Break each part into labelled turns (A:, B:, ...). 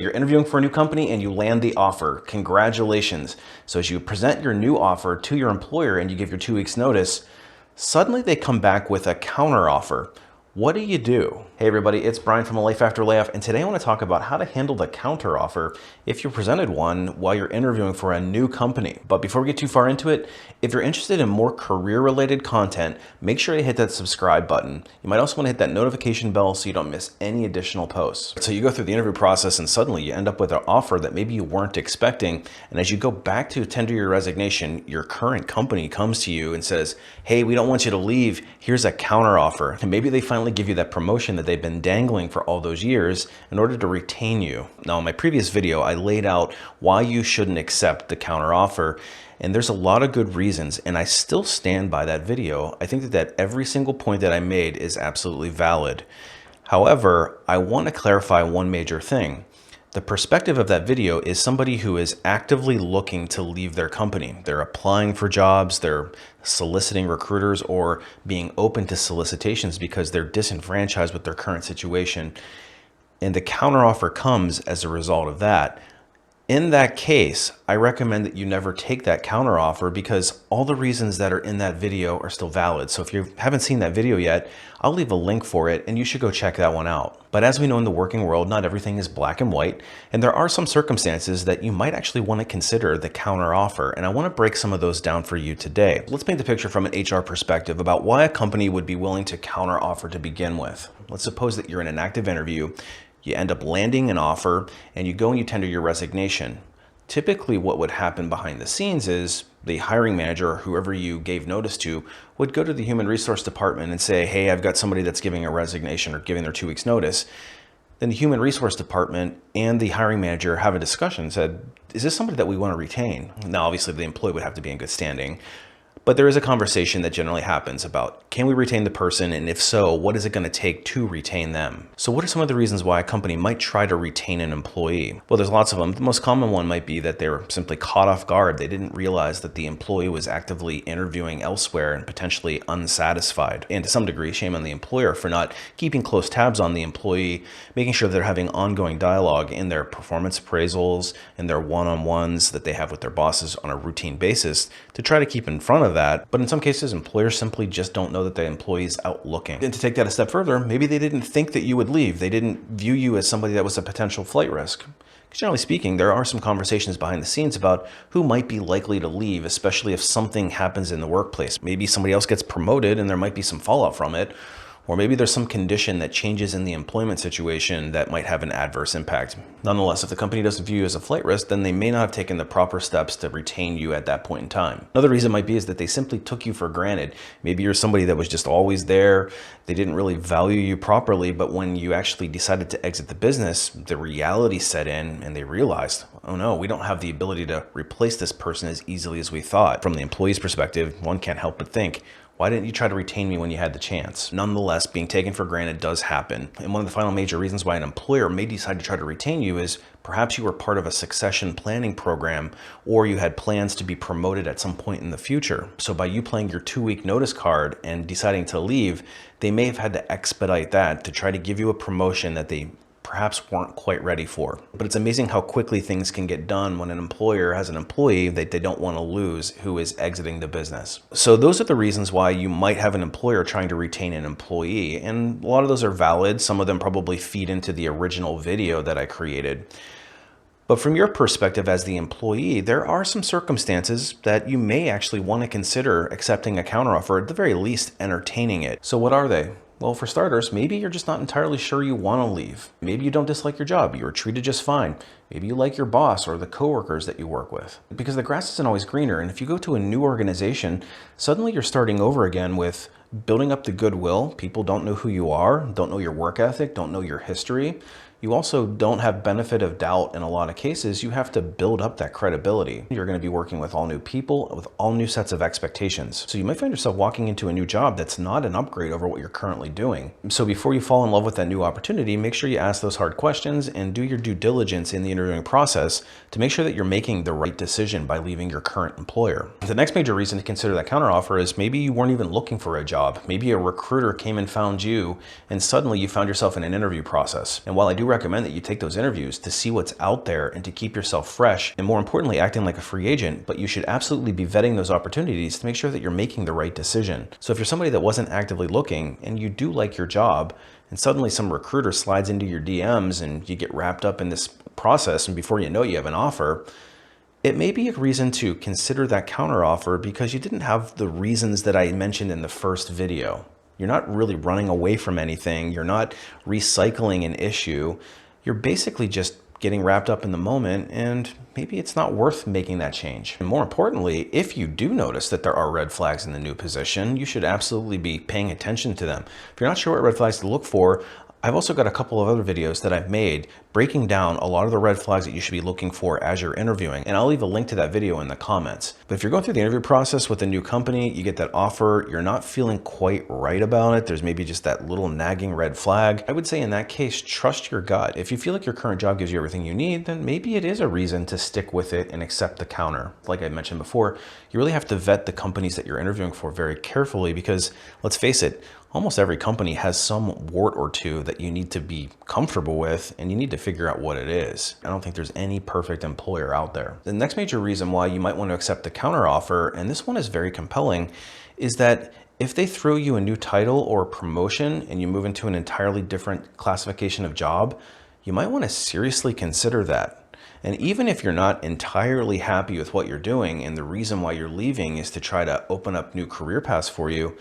A: You're interviewing for a new company and you land the offer. Congratulations. So as you present your new offer to your employer and you give your 2 weeks notice, suddenly they come back with a counter offer. What do you do? Hey everybody, it's Brian from A Life After Layoff, and today I want to talk about how to handle the counter offer if you're presented one while you're interviewing for a new company. But before we get too far into it, if you're interested in more career-related content, make sure you hit that subscribe button. You might also want to hit that notification bell so you don't miss any additional posts. So you go through the interview process and suddenly you end up with an offer that maybe you weren't expecting. And as you go back to tender your resignation, your current company comes to you and says, hey, we don't want you to leave. Here's a counter offer. And maybe they finally give you that promotion that they've been dangling for all those years in order to retain you. Now, in my previous video, I laid out why you shouldn't accept the counter offer. And there's a lot of good reasons, and I still stand by that video. I think that every single point that I made is absolutely valid. However, I want to clarify one major thing. The perspective of that video is somebody who is actively looking to leave their company. They're applying for jobs, they're soliciting recruiters, or being open to solicitations because they're disenfranchised with their current situation. And the counteroffer comes as a result of that. In that case, I recommend that you never take that counteroffer because all the reasons that are in that video are still valid. So if you haven't seen that video yet, I'll leave a link for it and you should go check that one out. But as we know in the working world, not everything is black and white, and there are some circumstances that you might actually want to consider the counteroffer, and I want to break some of those down for you today. Let's paint the picture from an HR perspective about why a company would be willing to counteroffer to begin with. Let's suppose that you're in an active interview. You end up landing an offer and you go and you tender your resignation. Typically what would happen behind the scenes is the hiring manager or whoever you gave notice to would go to the human resource department and say, hey, I've got somebody that's giving a resignation or giving their 2 weeks notice. Then the human resource department and the hiring manager have a discussion and said, is this somebody that we want to retain? Now, obviously the employee would have to be in good standing. But there is a conversation that generally happens about, can we retain the person? And if so, what is it going to take to retain them? So what are some of the reasons why a company might try to retain an employee? Well, there's lots of them. The most common one might be that they were simply caught off guard. They didn't realize that the employee was actively interviewing elsewhere and potentially unsatisfied. And to some degree, shame on the employer for not keeping close tabs on the employee, making sure they're having ongoing dialogue in their performance appraisals and their one-on-ones that they have with their bosses on a routine basis to try to keep in front of that. But in some cases, employers simply just don't know that the employee is out looking. And to take that a step further, maybe they didn't think that you would leave. They didn't view you as somebody that was a potential flight risk. Generally speaking, there are some conversations behind the scenes about who might be likely to leave, especially if something happens in the workplace. Maybe somebody else gets promoted and there might be some fallout from it. Or maybe there's some condition that changes in the employment situation that might have an adverse impact. Nonetheless, if the company doesn't view you as a flight risk, then they may not have taken the proper steps to retain you at that point in time. Another reason might be is that they simply took you for granted. Maybe you're somebody that was just always there. They didn't really value you properly, but when you actually decided to exit the business, the reality set in and they realized, oh no, we don't have the ability to replace this person as easily as we thought. From the employee's perspective, one can't help but think, why didn't you try to retain me when you had the chance? Nonetheless, being taken for granted does happen. And one of the final major reasons why an employer may decide to try to retain you is perhaps you were part of a succession planning program or you had plans to be promoted at some point in the future. So by you playing your 2-week notice card and deciding to leave, they may have had to expedite that to try to give you a promotion that they perhaps weren't quite ready for. But it's amazing how quickly things can get done when an employer has an employee that they don't want to lose who is exiting the business. So those are the reasons why you might have an employer trying to retain an employee. And a lot of those are valid. Some of them probably feed into the original video that I created. But from your perspective as the employee, there are some circumstances that you may actually want to consider accepting a counteroffer, at the very least entertaining it. So what are they? Well, for starters, maybe you're just not entirely sure you want to leave. Maybe you don't dislike your job. You were treated just fine. Maybe you like your boss or the coworkers that you work with. Because the grass isn't always greener, and if you go to a new organization, suddenly you're starting over again with building up the goodwill. People don't know who you are, don't know your work ethic, don't know your history. You also don't have benefit of doubt in a lot of cases. You have to build up that credibility. You're going to be working with all new people, with all new sets of expectations. So you might find yourself walking into a new job that's not an upgrade over what you're currently doing. So before you fall in love with that new opportunity, make sure you ask those hard questions and do your due diligence in the interviewing process to make sure that you're making the right decision by leaving your current employer. The next major reason to consider that counteroffer is maybe you weren't even looking for a job. Maybe a recruiter came and found you, and suddenly you found yourself in an interview process. And while I do recommend that you take those interviews to see what's out there and to keep yourself fresh and, more importantly, acting like a free agent. But you should absolutely be vetting those opportunities to make sure that you're making the right decision. So if you're somebody that wasn't actively looking and you do like your job, and suddenly some recruiter slides into your DMs and you get wrapped up in this process, and before you know it, you have an offer, it may be a reason to consider that counteroffer because you didn't have the reasons that I mentioned in the first video. You're not really running away from anything. You're not recycling an issue. You're basically just getting wrapped up in the moment, and maybe it's not worth making that change. And more importantly, if you do notice that there are red flags in the new position, you should absolutely be paying attention to them. If you're not sure what red flags to look for, I've also got a couple of other videos that I've made breaking down a lot of the red flags that you should be looking for as you're interviewing, and I'll leave a link to that video in the comments. But if you're going through the interview process with a new company, you get that offer, you're not feeling quite right about it, there's maybe just that little nagging red flag, I would say in that case, trust your gut. If you feel like your current job gives you everything you need, then maybe it is a reason to stick with it and accept the counter. Like I mentioned before, you really have to vet the companies that you're interviewing for very carefully because, let's face it, almost every company has some wart or two that you need to be comfortable with, and you need to figure out what it is. I don't think there's any perfect employer out there. The next major reason why you might want to accept the counteroffer, and this one is very compelling, is that if they throw you a new title or promotion and you move into an entirely different classification of job, you might want to seriously consider that. And even if you're not entirely happy with what you're doing and the reason why you're leaving is to try to open up new career paths for you,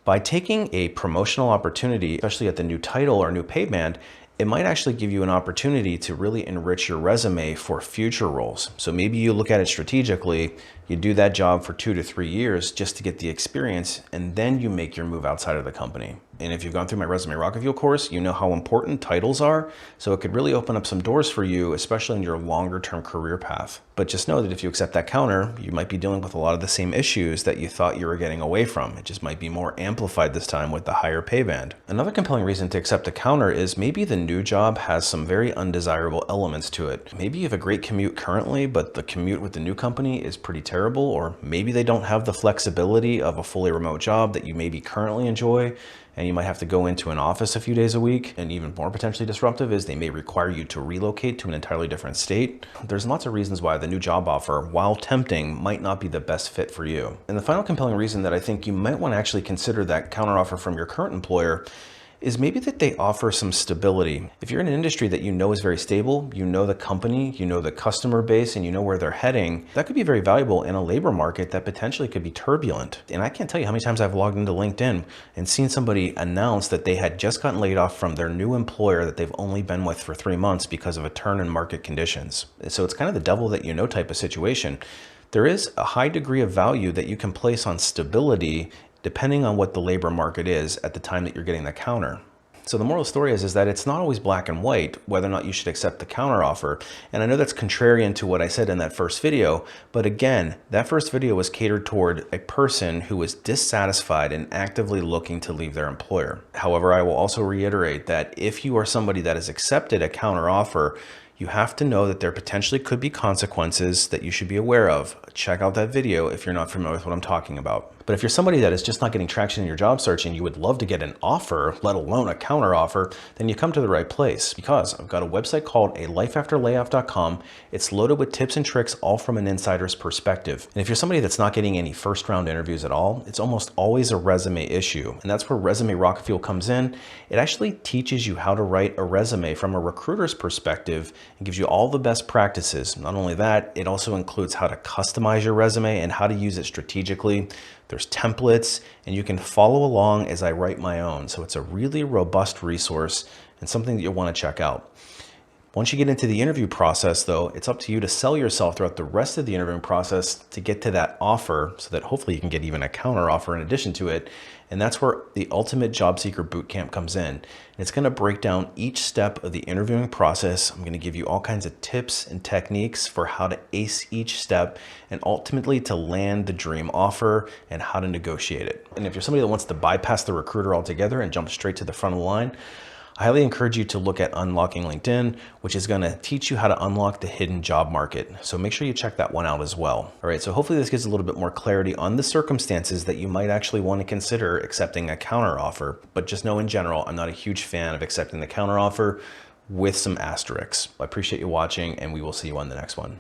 A: by taking a promotional opportunity, especially at the new title or new pay band, it might actually give you an opportunity to really enrich your resume for future roles. So maybe you look at it strategically, you do that job for 2 to 3 years just to get the experience, and then you make your move outside of the company. And if you've gone through my Resume Rocketfuel course, you know how important titles are. So it could really open up some doors for you, especially in your longer term career path. But just know that if you accept that counter, you might be dealing with a lot of the same issues that you thought you were getting away from. It just might be more amplified this time with the higher pay band. Another compelling reason to accept a counter is maybe the new job has some very undesirable elements to it. Maybe you have a great commute currently, but the commute with the new company is pretty terrible, or maybe they don't have the flexibility of a fully remote job that you maybe currently enjoy, and you might have to go into an office a few days a week. And even more potentially disruptive is they may require you to relocate to an entirely different state. There's lots of reasons why the new job offer, while tempting, might not be the best fit for you. And the final compelling reason that I think you might want to actually consider that counteroffer from your current employer is maybe that they offer some stability. If you're in an industry that you know is very stable, you know the company, you know the customer base, and you know where they're heading, that could be very valuable in a labor market that potentially could be turbulent. And I can't tell you how many times I've logged into LinkedIn and seen somebody announce that they had just gotten laid off from their new employer that they've only been with for 3 months because of a turn in market conditions. So it's kind of the devil that you know type of situation. There is a high degree of value that you can place on stability depending on what the labor market is at the time that you're getting the counter. So the moral of the story is that it's not always black and white whether or not you should accept the counteroffer. And I know that's contrarian to what I said in that first video, but again, that first video was catered toward a person who was dissatisfied and actively looking to leave their employer. However, I will also reiterate that if you are somebody that has accepted a counteroffer, you have to know that there potentially could be consequences that you should be aware of. Check out that video if you're not familiar with what I'm talking about. But if you're somebody that is just not getting traction in your job search and you would love to get an offer, let alone a counter offer, then you come to the right place, because I've got a website called alifeafterlayoff.com. It's loaded with tips and tricks, all from an insider's perspective. And if you're somebody that's not getting any first round interviews at all, it's almost always a resume issue. And that's where Resume Rocketfuel comes in. It actually teaches you how to write a resume from a recruiter's perspective and gives you all the best practices. Not only that, it also includes how to customize your resume and how to use it strategically. There's templates, and you can follow along as I write my own. So it's a really robust resource and something that you'll want to check out. Once you get into the interview process, though, it's up to you to sell yourself throughout the rest of the interviewing process to get to that offer, so that hopefully you can get even a counter offer in addition to it. And that's where the Ultimate Job Seeker Bootcamp comes in. And it's going to break down each step of the interviewing process. I'm going to give you all kinds of tips and techniques for how to ace each step and ultimately to land the dream offer and how to negotiate it. And if you're somebody that wants to bypass the recruiter altogether and jump straight to the front of the line, I highly encourage you to look at Unlocking LinkedIn, which is going to teach you how to unlock the hidden job market. So make sure you check that one out as well. All right, so hopefully this gives a little bit more clarity on the circumstances that you might actually want to consider accepting a counteroffer. But just know in general, I'm not a huge fan of accepting the counteroffer. with some asterisks. I appreciate you watching, and we will see you on the next one.